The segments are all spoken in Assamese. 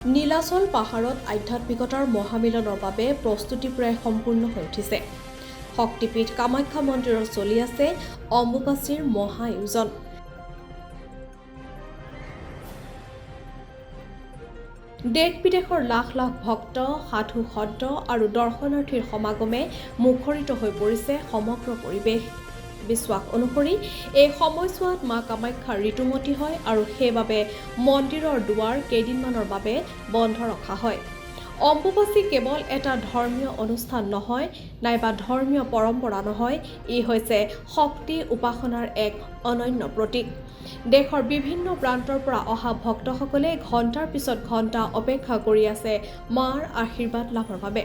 নীলাচল পাহাৰত আধ্যাত্মিকতাৰ মহামিলনৰ বাবে প্ৰস্তুতি প্ৰায় সম্পূৰ্ণ হৈ উঠিছে। শক্তিপীঠ কামাখ্যা মন্দিৰত চলি আছে অম্বুবাচীৰ মহাআয়োজন। দেশ-বিদেশৰ লাখ লাখ ভক্ত, সাধু সন্ত আৰু দৰ্শনাৰ্থীৰ সমাগমে মুখৰিত হৈ পৰিছে সমগ্ৰ পৰিৱেশ। বিশ্বাস অনুসৰি এই সময়ছোৱাত মা কামাখ্যা ঋতুমতী হয় আৰু সেইবাবে মন্দিৰৰ দুৱাৰ কেইদিনমানৰ বাবে বন্ধ ৰখা হয়। অম্বুবাচী কেৱল এটা ধৰ্মীয় অনুষ্ঠান নহয়, নাইবা ধৰ্মীয় পৰম্পৰা নহয়, ই হৈছে শক্তি উপাসনাৰ এক অনন্য প্ৰতীক। দেশৰ বিভিন্ন প্ৰান্তৰ পৰা অহা ভক্তসকলে ঘণ্টাৰ পিছত ঘণ্টা অপেক্ষা কৰি আছে মাৰ আশীৰ্বাদ লাভৰ বাবে।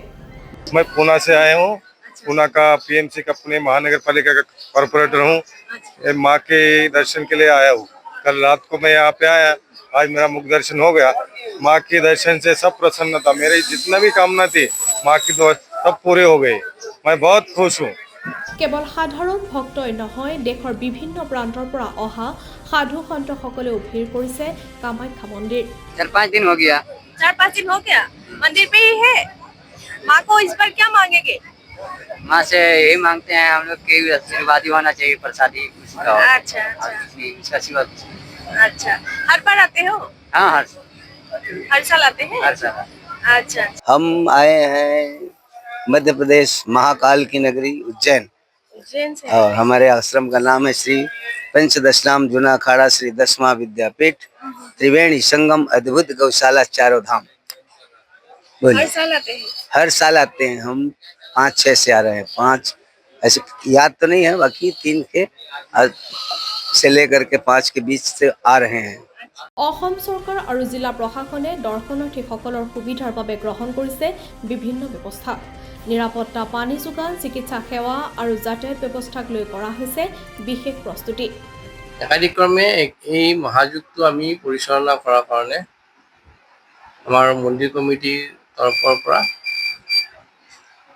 मैं पूना से आया हूँ। पूना का पीएमसी का पुणे महानगर पालिका का कॉर्पोरेटर हूँ। माँ के दर्शन के लिए आया हूँ। कल रात को मैं यहाँ पे आया, आज मेरा मुख दर्शन हो गया। माँ के दर्शन से सब प्रसन्न था, मेरी जितना भी कामना थी माँ की तो सब पूरे हो गए। मैं बहुत खुश हूँ। কেৱল সাধাৰণ ভক্তই নহয়, দেশৰ বিভিন্ন প্ৰান্তৰ পৰা অহা সাধু সন্তসকলেও ভিৰ কৰিছে কামাখ্যা মন্দিৰ। 4-5 दिन हो गया। 4-5 दिन हो गया मंदिर पे ही है। माँ को इस बार क्या मांगेंगे? माँ से यही मांगते हैं हम लोग कि आशीर्वाद ही होना चाहिए, प्रसादी उसका। अच्छा अच्छा इसका आशीर्वाद। अच्छा, हर बार आते हो? हाँ, हर साल आते हैं? हर साल। अच्छा हम आए हैं मध्य प्रदेश महाकाल की नगरी उज्जैन उज्जैन से। और हमारे आश्रम का नाम है श्री पंचदशनाम जूना अखाड़ा श्री दसवां विद्यापीठ त्रिवेणी संगम अद्भुत गौशाला चारों धाम। हर बोलिए। साल आते हैं? हर साल आते हैं हम 5-6 से आ रहे हैं। 5 ऐसे याद तो नहीं है, बाकी 3 के से लेकर के 5 के बीच से आ रहे हैं। অসম চৰকাৰ আৰু জিলা প্ৰশাসনে দৰ্শনাৰ্থীসকলৰ সুবিধাৰ বাবে গ্ৰহণ কৰিছে বিভিন্ন ব্যৱস্থা। নিৰাপত্তা, পানী যোগান, চিকিৎসা সেৱা আৰু যাতায়াত ব্যৱস্থাক লৈ কৰা হৈছে বিশেষ প্ৰস্তুতি। একাদিক্ৰমে এই মহাযুগটো আমি পৰিচালনা কৰাৰ কাৰণে আমাৰ মন্দিৰ কমিটিৰ তৰফৰ পৰা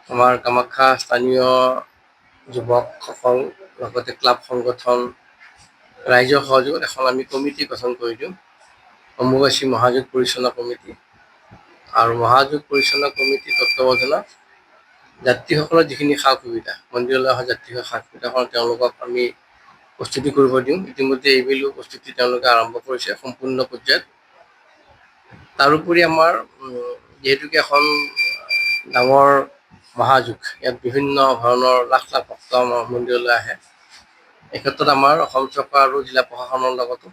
আমাৰ কামাখ্যা স্থানীয় যুৱকসকল লগতে ক্লাব সংগঠন ৰাইজৰ সহযোগত এখন আমি কমিটি গঠন কৰি দিওঁ, অম্বুবাচী মহাযুগ পৰিচালনা কমিটি। আৰু মহাযুগ পৰিচালনা কমিটিৰ তত্ত্বাৱধানত যাত্ৰীসকলৰ যিখিনি সা সুবিধা, মন্দিৰলৈ অহা যাত্ৰীৰ সা সুবিধাখন তেওঁলোকক আমি প্ৰস্তুতি কৰিব দিওঁ। ইতিমধ্যে এইবেলিও প্ৰস্তুতি তেওঁলোকে আৰম্ভ কৰিছে সম্পূৰ্ণ পৰ্যায়ত। তাৰোপৰি আমাৰ যিহেতুকে এখন ডাঙৰ মহাযুগ, ইয়াত বিভিন্ন ধৰণৰ লাখ লাখ ভক্ত আমাৰ মন্দিৰলৈ আহে। এই ক্ষেত্ৰত আমাৰ অসম চৰকাৰ আৰু জিলা প্ৰশাসনৰ লগতো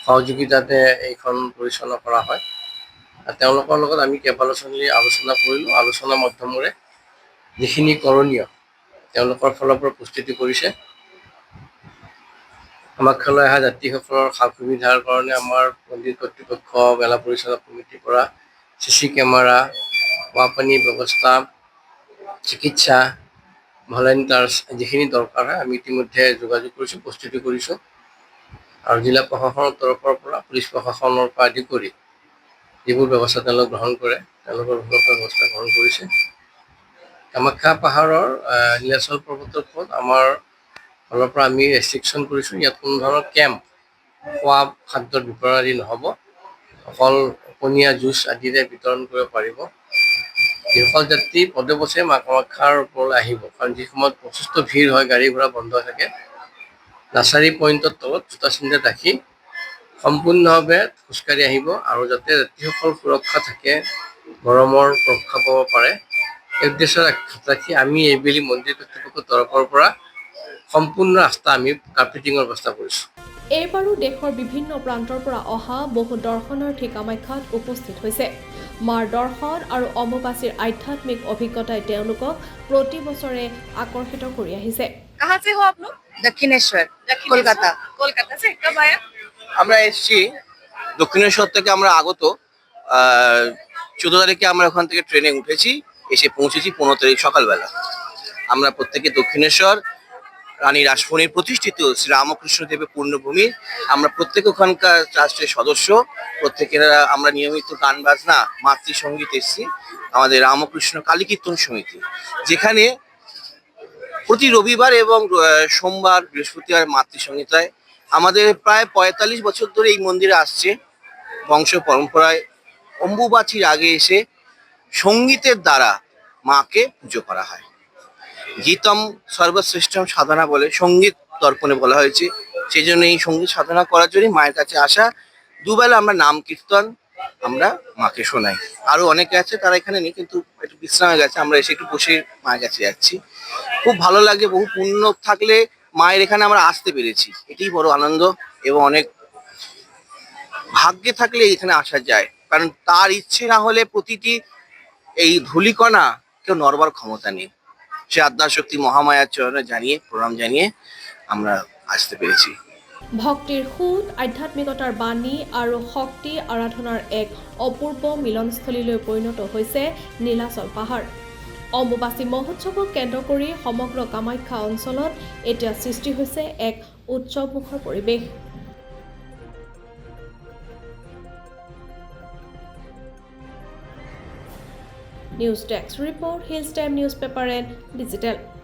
সহযোগিতাতে এইখন পৰিচালনা কৰা হয়। তেওঁলোকৰ লগত আমি কেইবালোচনী আলোচনা কৰিলোঁ। আলোচনাৰ মাধ্যমেৰে যিখিনি কৰণীয় তেওঁলোকৰ ফালৰ পৰা প্ৰস্তুতি কৰিছে। কামাখ্যালৈ অহা যাত্ৰীসকলৰ সা সুবিধাৰ কাৰণে আমাৰ মন্দিৰ কৰ্তৃপক্ষ, মেলা পৰিচালনা কমিটিৰ পৰা CC কেমেৰা, খোৱাপানীৰ ব্যৱস্থা, চিকিৎসা, ভলেণ্টাৰ্ছ যিখিনি দৰকাৰ হয় আমি ইতিমধ্যে যোগাযোগ কৰিছোঁ, প্ৰস্তুতি কৰিছোঁ। আৰু জিলা প্ৰশাসনৰ তৰফৰ পৰা পুলিচ প্ৰশাসনৰ পৰা আদি কৰি যিবোৰ ব্যৱস্থা তেওঁলোকে গ্ৰহণ কৰে, তেওঁলোকৰ ব্যৱস্থা গ্ৰহণ কৰিছে। কামাখ্যা পাহাৰৰ নীলাচল পৰ্বতৰ ওপৰত আমাৰ ফালৰ পৰা আমি ৰেষ্ট্ৰিকশ্যন কৰিছোঁ। ইয়াত কোনো ধৰণৰ কেম্প, খোৱা খাদ্যৰ বিতৰণ আদি নহ'ব, অকল পনীয়া জুচ আদিৰে বিতৰণ কৰিব পাৰিব। যিসকল যাত্ৰী পদে পথে মা কামাখ্যাৰ ওপৰলৈ আহিব, কাৰণ যি সময়ত যথেষ্ট ভিৰ হয়, গাড়ী ঘোঁৰা বন্ধ থাকে, নাৰ্চাৰী পইণ্টৰ তলত জোতা চেণ্ডেল ৰাখি সম্পূৰ্ণভাৱে খোজকাঢ়ি আহিব আৰু যাতে যাত্ৰীসকল সুৰক্ষা থাকে, গৰমৰ সুৰক্ষা পাব পাৰে, এই উদ্দেশ্য ৰাখি আমি এইবেলি মন্দিৰ কৰ্তৃপক্ষৰ তৰফৰ পৰা সম্পূৰ্ণ ৰাস্তা আমি কাৰ্পেটিঙৰ ব্যৱস্থা কৰিছোঁ। এইবাৰো দেশৰ বিভিন্ন প্ৰান্তৰ পৰা অহা বহু দৰ্শনাৰ্থী কামাখ্যাত উপস্থিত হৈছে। মাৰ দৰ্শন আৰু অম্বুবাচীৰ আধ্যাত্মিক অভিজ্ঞতাই তেওঁলোকক প্ৰতি বছৰে আকৰ্ষিত কৰি আহিছে। कहाँ से हो आप लोग? দক্ষিণেশ্বর दक्षिणेश्वर? কলকাতা। कोलकाता से कब आया? আমরা এসেছি দক্ষিণেশ্বর থেকে, আমরা আগত 14 তারিখে আমরা ওখান থেকে ট্রেনে উঠেছি, এসে পৌঁছেছি 15 তারিখ সকালবেলা। আমরা প্রত্যেকে দক্ষিণেশ্বর রানী রাসমণির প্রতিষ্ঠিত শ্রী রামকৃষ্ণ দেবের পূর্ণভূমি। আমরা প্রত্যেকে ওখানকার ট্রাস্টের সদস্য, প্রত্যেকেরা আমরা নিয়মিত গান বাজনা মাতৃসঙ্গীত এসেছি আমাদের রামকৃষ্ণ কালী কীর্তন সমিতি, যেখানে প্রতি রবিবার এবং সোমবার বৃহস্পতিবার মাতৃসংহিতায় আমাদের প্রায় 45 বছর ধরে এই মন্দিরে আসছে বংশ পরম্পরায় অম্বুবাচীর আগে এসে সঙ্গীতের দ্বারা মাকে পুজো করা হয়। গীতম সর্বশ্রেষ্ঠম সাধনা বলে সঙ্গীত দর্পণে বলা হয়েছে, সেই জন্য এই সঙ্গীত সাধনা করার জন্য মায়ের কাছে আসা। দুবেলা আমরা নাম কীর্তন আমরা মাকে শোনাই। আরো অনেকে আছে তারা এখানে নেই, কিন্তু একটু বিশ্রামে গেছে, আমরা এসে একটু বসে মায়ের কাছে যাচ্ছি। খুব ভালো লাগে, বহু পুণ্য থাকলে মায়ের এখানে আমরা আসতে পেরেছি, এটাই বড় আনন্দ। এবং অনেক ভাগ্যে থাকলে এখানে আসা যায়, কারণ তার ইচ্ছে না হলে প্রতিটি এই ধূলিকণা কেউ নড়বার ক্ষমতা নেই। সে আদ্যাশক্তি মহামায়ার চরণে জানিয়ে প্রণাম জানিয়ে আমরা আসতে পেরেছি। ভক্তিৰ সুত, আধ্যাত্মিকতাৰ বাণী আৰু শক্তি আৰাধনাৰ এক অপূৰ্ব মিলনস্থলীলৈ পৰিণত হৈছে নীলাচল পাহাৰ। অম্বুবাচী মহোৎসৱক কেন্দ্ৰ কৰি সমগ্ৰ কামাখ্যা অঞ্চলত এতিয়া সৃষ্টি হৈছে এক উৎসৱমুখৰ পৰিৱেশ। News desk report, hills time news paper and digital.